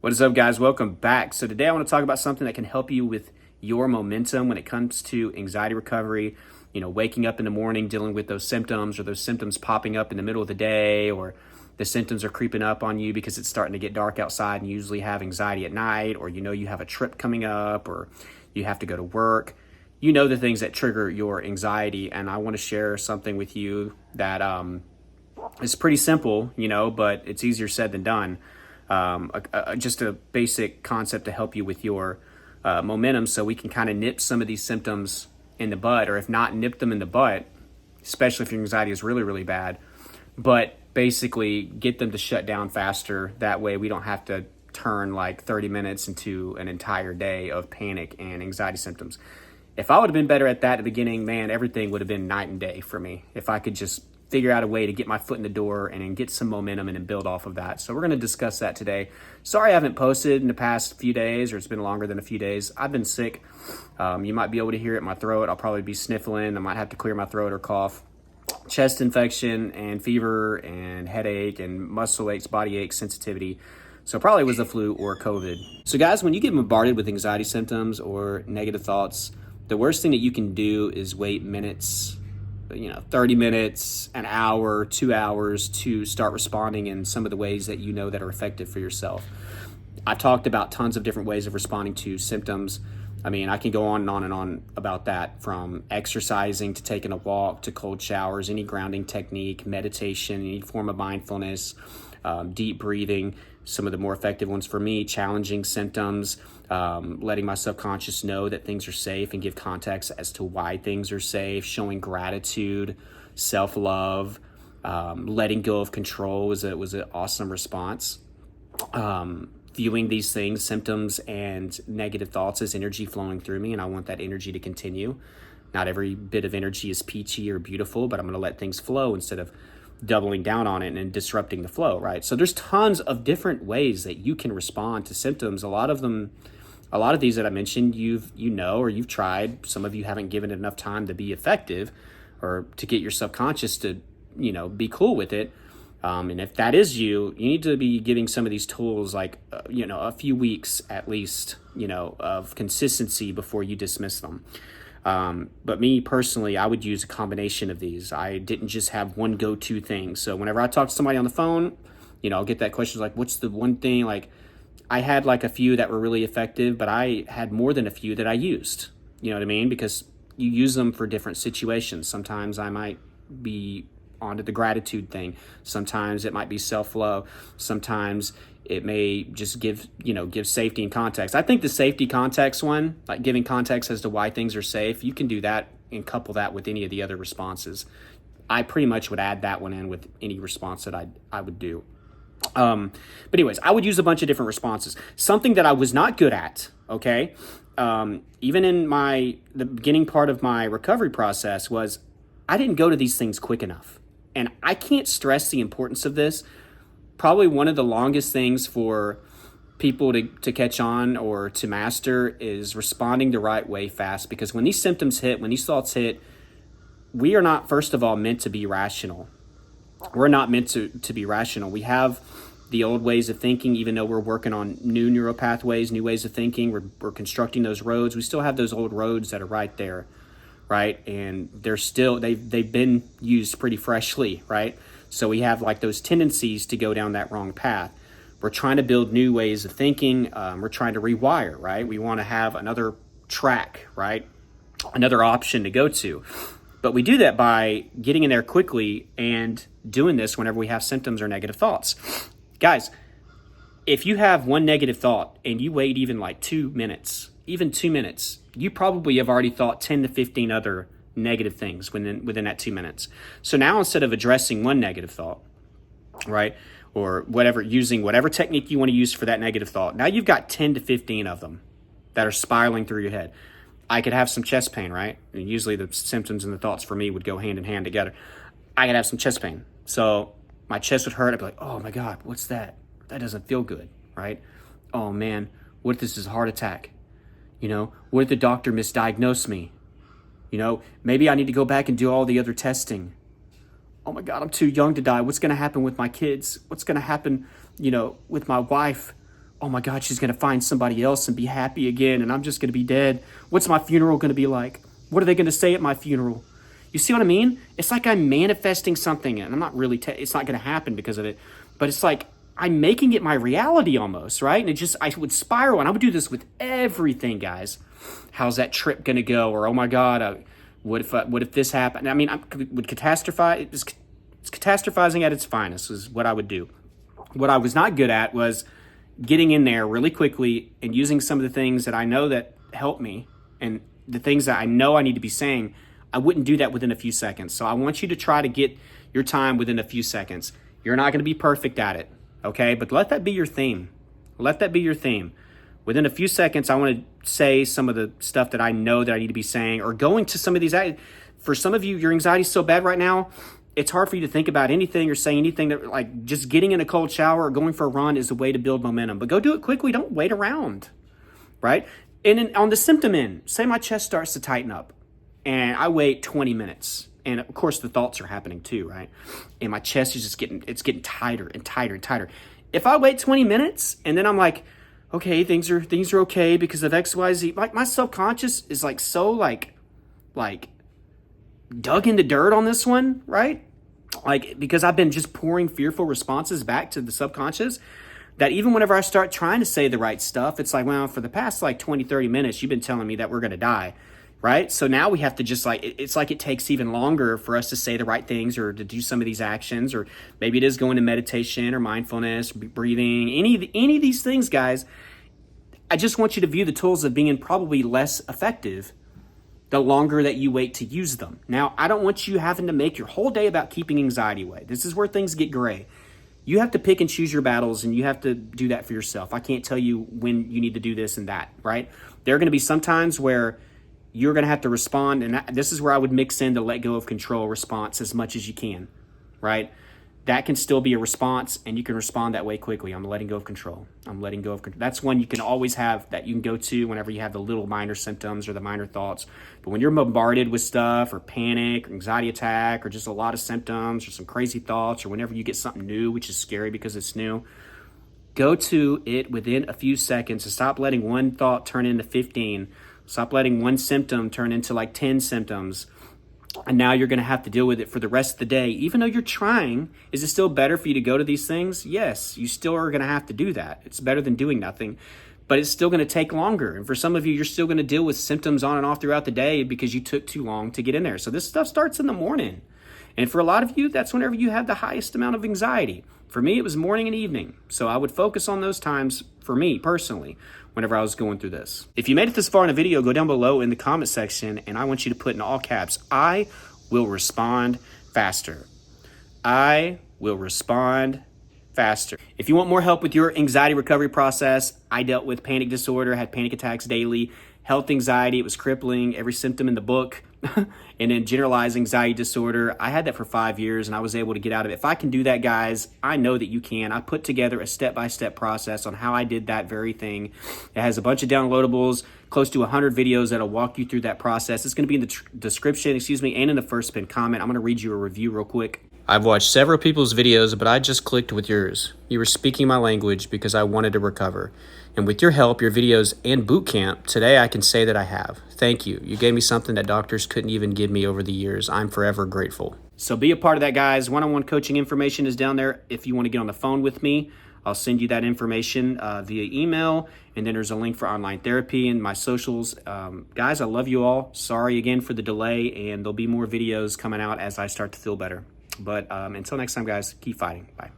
What is up, guys? Welcome back. So today I want to talk about something that can help you with your momentum when it comes to anxiety recovery. Waking up in the morning, dealing with those symptoms, or those symptoms popping up in the middle of the day, or the symptoms are creeping up on you because it's starting to get dark outside and you usually have anxiety at night, or you have a trip coming up, or you have to go to work. The things that trigger your anxiety, and I want to share something with you that is pretty simple, but it's easier said than done. Just a basic concept to help you with your momentum, so we can kind of nip some of these symptoms in the bud, or if not nip them in the butt, especially if your anxiety is really, really bad, but basically get them to shut down faster. That way we don't have to turn like 30 minutes into an entire day of panic and anxiety symptoms. If I would have been better at that at the beginning, man, everything would have been night and day for me. If I could just figure out a way to get my foot in the door and then get some momentum and then build off of that. So we're going to discuss that today. Sorry I haven't posted in the past few days, or it's been longer than a few days. I've been sick. You might be able to hear it in my throat. I'll probably be sniffling. I might have to clear my throat or cough. Chest infection and fever and headache and muscle aches, body ache, sensitivity. So probably was the flu or COVID. So guys, when you get bombarded with anxiety symptoms or negative thoughts, the worst thing that you can do is wait minutes, 30 minutes, an hour, 2 hours to start responding in some of the ways that that are effective for yourself. I've talked about tons of different ways of responding to symptoms. I can go on and on and on about that, from exercising to taking a walk to cold showers, any grounding technique, meditation, any form of mindfulness, deep breathing. Some of the more effective ones for me: challenging symptoms, letting my subconscious know that things are safe and give context as to why things are safe, showing gratitude, self-love, letting go of control was an awesome response. Viewing these things, symptoms and negative thoughts, as energy flowing through me, and I want that energy to continue. Not every bit of energy is peachy or beautiful, but I'm going to let things flow instead of doubling down on it and disrupting the flow, right? So there's tons of different ways that you can respond to symptoms. A lot of these that I mentioned, or you've tried. Some of you haven't given it enough time to be effective, or to get your subconscious to, be cool with it. And if that is you need to be giving some of these tools like, a few weeks at least, of consistency before you dismiss them. But me personally, I would use a combination of these. I didn't just have one go-to thing. So whenever I talk to somebody on the phone, I'll get that question like, what's the one thing? Like, I had like a few that were really effective, but I had more than a few that I used. You know what I mean? Because you use them for different situations. Sometimes I might be onto the gratitude thing. Sometimes it might be self-love. Sometimes it may just give safety and context. I think the safety context one, like giving context as to why things are safe, you can do that and couple that with any of the other responses. I pretty much would add that one in with any response that I would do. But anyways, I would use a bunch of different responses. Something that I was not good at, okay? Even in the beginning part of my recovery process, was I didn't go to these things quick enough. And I can't stress the importance of this. Probably one of the longest things for people to catch on or to master is responding the right way fast. Because when these symptoms hit, when these thoughts hit, we are not, first of all, meant to be rational. We're not meant to be rational. We have the old ways of thinking. Even though we're working on new neural pathways, new ways of thinking, we're constructing those roads. We still have those old roads that are right there, right? And they've been used pretty freshly, right? So we have like those tendencies to go down that wrong path. We're trying to build new ways of thinking. We're trying to rewire, right? We want to have another track, right? Another option to go to. But we do that by getting in there quickly and doing this whenever we have symptoms or negative thoughts. Guys, if you have one negative thought and you wait even like 2 minutes, you probably have already thought 10 to 15 other negative things within that 2 minutes. So now, instead of addressing one negative thought, right, or using whatever technique you want to use for that negative thought, now you've got 10 to 15 of them that are spiraling through your head. I could have some chest pain, right? And usually the symptoms and the thoughts for me would go hand in hand together. I could have some chest pain. So my chest would hurt. I'd be like, oh my God, what's that? That doesn't feel good, right? Oh man, what if this is a heart attack? What if the doctor misdiagnosed me? Maybe I need to go back and do all the other testing. Oh my God, I'm too young to die. What's going to happen with my kids? What's going to happen, with my wife? oh my God, she's going to find somebody else and be happy again, and I'm just going to be dead. What's my funeral going to be like? What are they going to say at my funeral? You see what I mean? It's like I'm manifesting something, and I'm not really, it's not going to happen because of it, but it's like I'm making it my reality almost, right? And I would spiral, and I would do this with everything, guys. How's that trip going to go? Or, oh my God, what if this happened? I mean, I would catastrophize. It's catastrophizing at its finest is what I would do. What I was not good at was getting in there really quickly and using some of the things that I know that help me and the things that I know I need to be saying. I wouldn't do that within a few seconds. So I want you to try to get your time within a few seconds. You're not going to be perfect at it, okay? But let that be your theme. Let that be your theme. Within a few seconds, I want to say some of the stuff that I know that I need to be saying, or going to some of these. For some of you, your anxiety is so bad right now, it's hard for you to think about anything or say anything that, like, just getting in a cold shower or going for a run is a way to build momentum. But go do it quickly. Don't wait around, right? And then on the symptom end, say my chest starts to tighten up and I wait 20 minutes. And of course the thoughts are happening too, right? And my chest is just getting tighter and tighter and tighter. If I wait 20 minutes and then I'm like, okay, things are okay because of XYZ, like my subconscious is like so like dug into dirt on this one, right? Like, because I've been just pouring fearful responses back to the subconscious, that even whenever I start trying to say the right stuff, it's like, well, for the past like 20, 30 minutes, you've been telling me that we're going to die, right? So now we have to just like, it's like it takes even longer for us to say the right things or to do some of these actions, or maybe it is going to meditation or mindfulness, breathing, any of these things, guys. I just want you to view the tools as being probably less effective the longer that you wait to use them. Now, I don't want you having to make your whole day about keeping anxiety away. This is where things get gray. You have to pick and choose your battles, and you have to do that for yourself. I can't tell you when you need to do this and that, right? There are going to be some times where you're going to have to respond, and this is where I would mix in the let go of control response as much as you can, right? That can still be a response, and you can respond that way quickly. I'm letting go of control. I'm letting go of control. That's one you can always have, that you can go to whenever you have the little minor symptoms or the minor thoughts. But when you're bombarded with stuff or panic or anxiety attack or just a lot of symptoms or some crazy thoughts, or whenever you get something new, which is scary because it's new, go to it within a few seconds and stop letting one thought turn into 15. Stop letting one symptom turn into like 10 symptoms. And now you're going to have to deal with it for the rest of the day. Even though you're trying, is it still better for you to go to these things? Yes, you still are going to have to do that. It's better than doing nothing, but it's still going to take longer. And for some of you, you're still going to deal with symptoms on and off throughout the day because you took too long to get in there. So this stuff starts in the morning. And for a lot of you, that's whenever you have the highest amount of anxiety. For me, it was morning and evening. So I would focus on those times for me personally whenever I was going through this. If you made it this far in the video, go down below in the comment section and I want you to put in all caps, I will respond faster. I will respond faster. If you want more help with your anxiety recovery process, I dealt with panic disorder, had panic attacks daily, health anxiety, it was crippling, every symptom in the book. And then generalized anxiety disorder, I had that for 5 years and I was able to get out of it. If I can do that, guys, I know that you can. I put together a step-by-step process on how I did that very thing. It has a bunch of downloadables, close to 100 videos that'll walk you through that process. It's going to be in the description, and in the first pinned comment. I'm going to read you a review real quick. I've watched several people's videos, but I just clicked with yours. You were speaking my language because I wanted to recover. And with your help, your videos, and boot camp, today I can say that I have. Thank you. You gave me something that doctors couldn't even give me over the years. I'm forever grateful. So be a part of that, guys. One-on-one coaching information is down there. If you want to get on the phone with me, I'll send you that information via email. And then there's a link for online therapy and my socials. Guys, I love you all. Sorry again for the delay, and there'll be more videos coming out as I start to feel better. But until next time, guys, keep fighting. Bye.